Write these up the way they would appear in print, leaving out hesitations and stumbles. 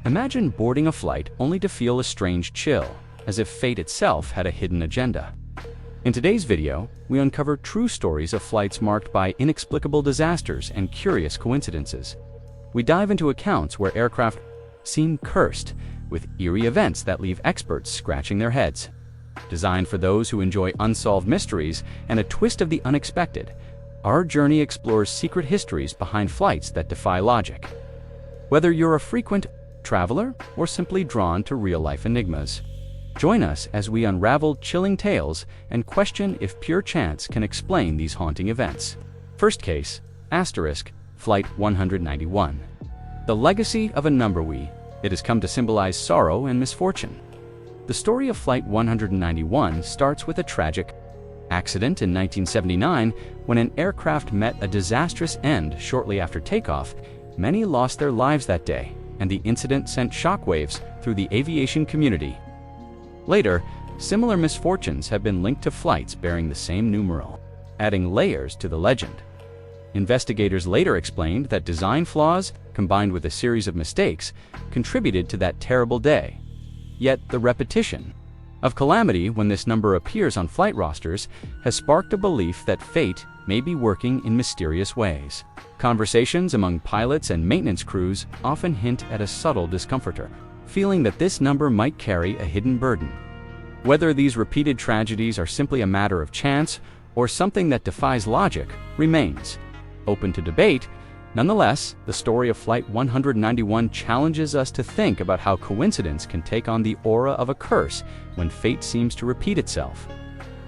Imagine boarding a flight only to feel a strange chill, as if fate itself had a hidden agenda. In today's video, we uncover true stories of flights marked by inexplicable disasters and curious coincidences. We dive into accounts where aircraft seem cursed, with eerie events that leave experts scratching their heads. Designed for those who enjoy unsolved mysteries and a twist of the unexpected, our journey explores secret histories behind flights that defy logic. Whether you're a frequent traveler or simply drawn to real-life enigmas, join us as we unravel chilling tales and question if pure chance can explain these haunting events. First case, Flight 191. The legacy of a number it has come to symbolize sorrow and misfortune. The story of Flight 191 starts with a tragic accident in 1979 when an aircraft met a disastrous end shortly after takeoff. Many lost their lives that day, and the incident sent shockwaves through the aviation community. Later, similar misfortunes have been linked to flights bearing the same numeral, adding layers to the legend. Investigators later explained that design flaws, combined with a series of mistakes, contributed to that terrible day. Yet the repetition of calamity when this number appears on flight rosters has sparked a belief that fate may be working in mysterious ways. Conversations among pilots and maintenance crews often hint at a subtle discomforter, feeling that this number might carry a hidden burden. Whether these repeated tragedies are simply a matter of chance or something that defies logic remains open to debate. Nonetheless, the story of Flight 191 challenges us to think about how coincidence can take on the aura of a curse when fate seems to repeat itself.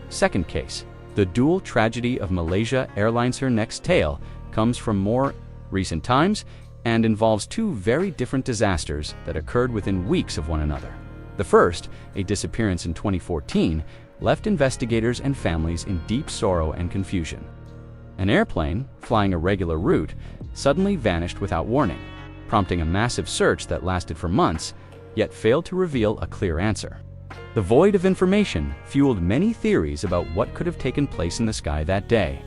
Second case, the dual tragedy of Malaysia Airlines. Her next tale comes from more recent times and involves two very different disasters that occurred within weeks of one another. The first, a disappearance in 2014, left investigators and families in deep sorrow and confusion. An airplane, flying a regular route, suddenly vanished without warning, prompting a massive search that lasted for months, yet failed to reveal a clear answer. The void of information fueled many theories about what could have taken place in the sky that day.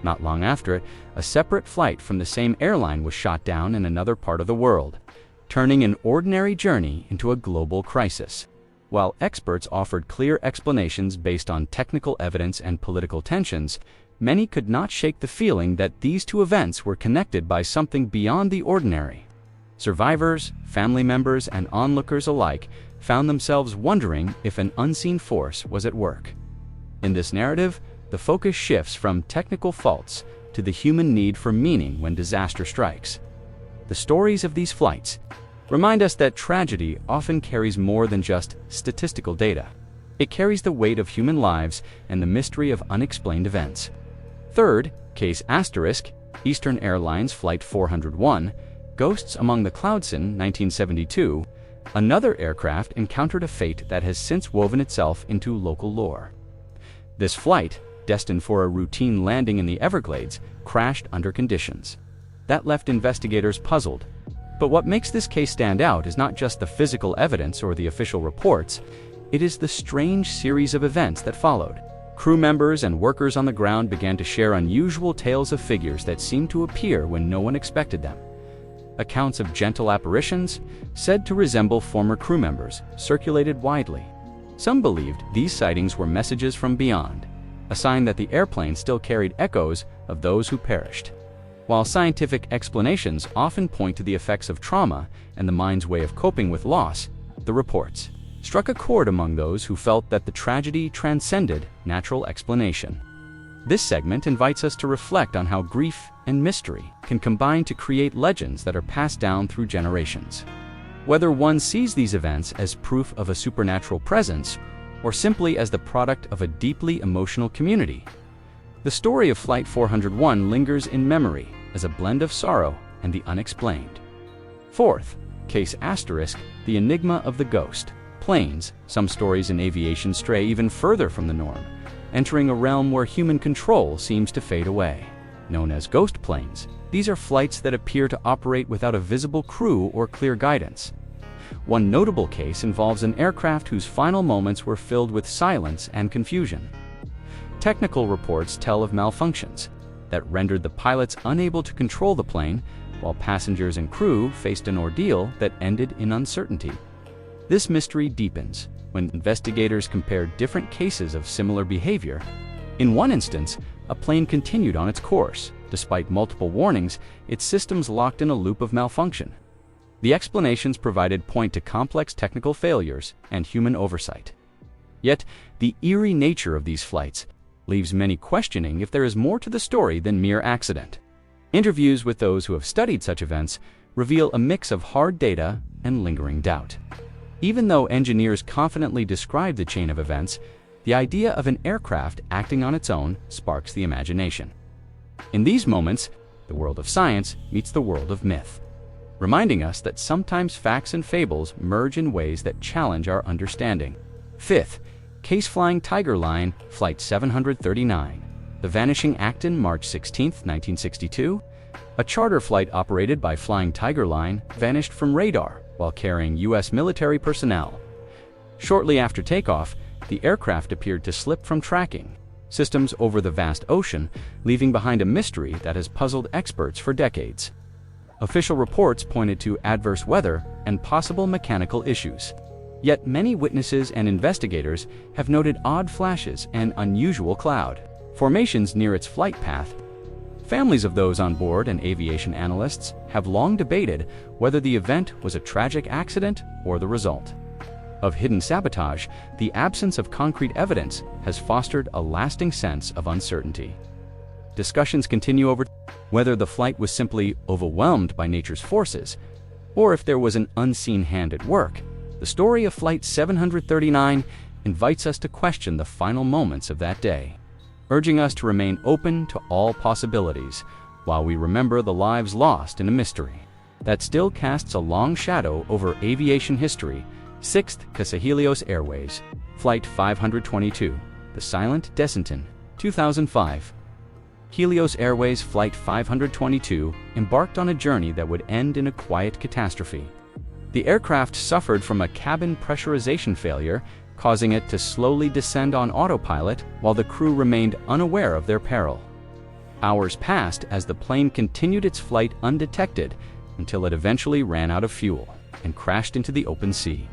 Not long after it, a separate flight from the same airline was shot down in another part of the world, turning an ordinary journey into a global crisis. While experts offered clear explanations based on technical evidence and political tensions, many could not shake the feeling that these two events were connected by something beyond the ordinary. Survivors, family members, and onlookers alike found themselves wondering if an unseen force was at work. In this narrative, the focus shifts from technical faults to the human need for meaning when disaster strikes. The stories of these flights remind us that tragedy often carries more than just statistical data. It carries the weight of human lives and the mystery of unexplained events. Third, case Eastern Airlines Flight 401, Ghosts Among the Clouds. In 1972, another aircraft encountered a fate that has since woven itself into local lore. This flight, destined for a routine landing in the Everglades, crashed under conditions that left investigators puzzled. But what makes this case stand out is not just the physical evidence or the official reports, it is the strange series of events that followed. Crew members and workers on the ground began to share unusual tales of figures that seemed to appear when no one expected them. Accounts of gentle apparitions, said to resemble former crew members, circulated widely. Some believed these sightings were messages from beyond, a sign that the airplane still carried echoes of those who perished. While scientific explanations often point to the effects of trauma and the mind's way of coping with loss, the reports struck a chord among those who felt that the tragedy transcended natural explanation. This segment invites us to reflect on how grief and mystery can combine to create legends that are passed down through generations. Whether one sees these events as proof of a supernatural presence or simply as the product of a deeply emotional community, the story of Flight 401 lingers in memory as a blend of sorrow and the unexplained. Fourth, case The Enigma of the Ghost Planes. Some stories in aviation stray even further from the norm, entering a realm where human control seems to fade away. Known as ghost planes, these are flights that appear to operate without a visible crew or clear guidance. One notable case involves an aircraft whose final moments were filled with silence and confusion. Technical reports tell of malfunctions that rendered the pilots unable to control the plane, while passengers and crew faced an ordeal that ended in uncertainty. This mystery deepens when investigators compared different cases of similar behavior. In one instance, a plane continued on its course. Despite multiple warnings, its systems locked in a loop of malfunction. The explanations provided point to complex technical failures and human oversight. Yet, the eerie nature of these flights leaves many questioning if there is more to the story than mere accident. Interviews with those who have studied such events reveal a mix of hard data and lingering doubt. Even though engineers confidently describe the chain of events, the idea of an aircraft acting on its own sparks the imagination. In these moments, the world of science meets the world of myth, reminding us that sometimes facts and fables merge in ways that challenge our understanding. Fifth, Case Flying Tiger Line, Flight 739. The vanishing Acton, March 16, 1962. A charter flight operated by Flying Tiger Line vanished from radar while carrying U.S. military personnel. Shortly after takeoff, the aircraft appeared to slip from tracking systems over the vast ocean, leaving behind a mystery that has puzzled experts for decades. Official reports pointed to adverse weather and possible mechanical issues. Yet many witnesses and investigators have noted odd flashes and unusual cloud formations near its flight path. Families of those on board and aviation analysts have long debated whether the event was a tragic accident or the result of hidden sabotage. The absence of concrete evidence has fostered a lasting sense of uncertainty. Discussions continue over whether the flight was simply overwhelmed by nature's forces, or if there was an unseen hand at work. The story of Flight 739 invites us to question the final moments of that day, urging us to remain open to all possibilities while we remember the lives lost in a mystery that still casts a long shadow over aviation history. Sixth, Casa Helios Airways, Flight 522, The Silent Descentin, 2005. Helios Airways Flight 522 embarked on a journey that would end in a quiet catastrophe. The aircraft suffered from a cabin pressurization failure, causing it to slowly descend on autopilot while the crew remained unaware of their peril. Hours passed as the plane continued its flight undetected until it eventually ran out of fuel and crashed into the open sea.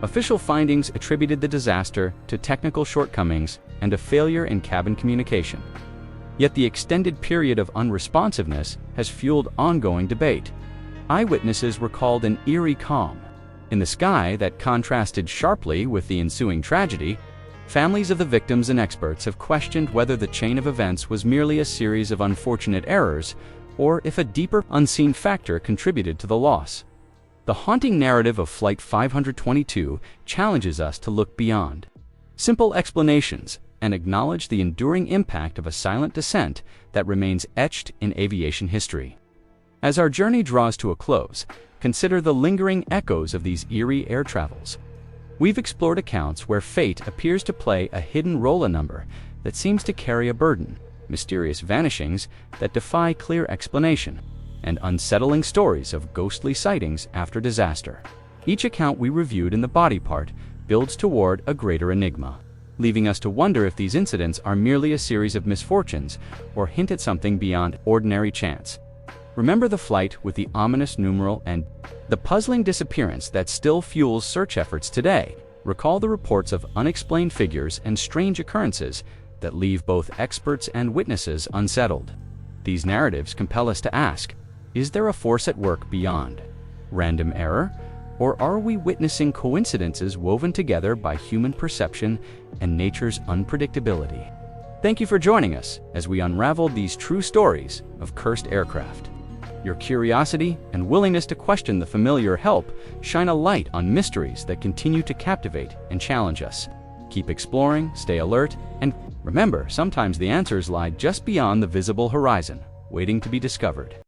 Official findings attributed the disaster to technical shortcomings and a failure in cabin communication. Yet the extended period of unresponsiveness has fueled ongoing debate. Eyewitnesses recalled an eerie calm in the sky that contrasted sharply with the ensuing tragedy. Families of the victims and experts have questioned whether the chain of events was merely a series of unfortunate errors or if a deeper, unseen factor contributed to the loss. The haunting narrative of Flight 522 challenges us to look beyond simple explanations and acknowledge the enduring impact of a silent descent that remains etched in aviation history. As our journey draws to a close, consider the lingering echoes of these eerie air travels. We've explored accounts where fate appears to play a hidden roll number that seems to carry a burden, mysterious vanishings that defy clear explanation, and unsettling stories of ghostly sightings after disaster. Each account we reviewed in the body part builds toward a greater enigma, leaving us to wonder if these incidents are merely a series of misfortunes or hint at something beyond ordinary chance. Remember the flight with the ominous numeral and the puzzling disappearance that still fuels search efforts today. Recall the reports of unexplained figures and strange occurrences that leave both experts and witnesses unsettled. These narratives compel us to ask, is there a force at work beyond random error, or are we witnessing coincidences woven together by human perception and nature's unpredictability? Thank you for joining us as we unraveled these true stories of cursed aircraft. Your curiosity and willingness to question the familiar help shine a light on mysteries that continue to captivate and challenge us. Keep exploring, stay alert, and remember, sometimes the answers lie just beyond the visible horizon, waiting to be discovered.